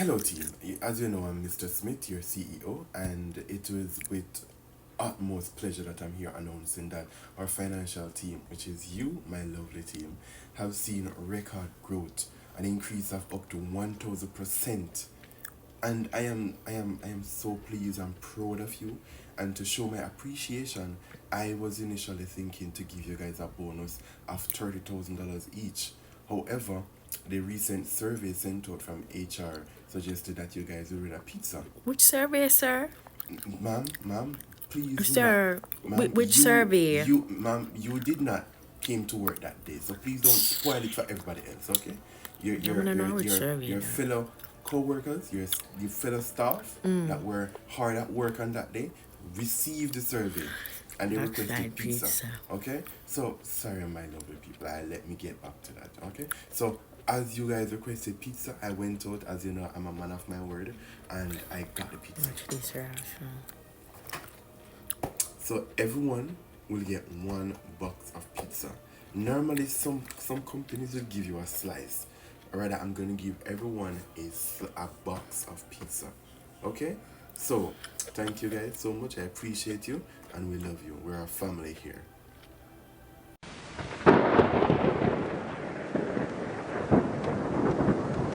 Hello, team. As you know, I'm Mr. Smith, your CEO, and it was with utmost pleasure that I'm here announcing that our financial team, which is you, my lovely team, have seen record growth, an increase of up to 1000%. And I am so pleased and proud of you. And to show my appreciation, I was initially thinking to give you guys a bonus of $30,000 each. However, the recent survey sent out from HR suggested that you guys will read a pizza. Which survey, sir? Ma'am, please do not, Sir, ma'am, which survey? ma'am, you did not came to work that day, so please don't spoil it for everybody else, okay? Your I your wanna your know which your survey your now. fellow co-workers, your fellow staff that were hard at work on that day received the survey and they requested Backside pizza. pizza. Okay? So sorry my lovely people, let me get back to that, okay? So as you guys requested pizza, I went out, as you know, I'm a man of my word, and I got the pizza. Watch this reaction. So everyone will get one box of pizza. Normally, some companies will give you a slice. Rather, I'm gonna give everyone a box of pizza. Okay? So thank you guys so much. I appreciate you, and we love you. We're a family here.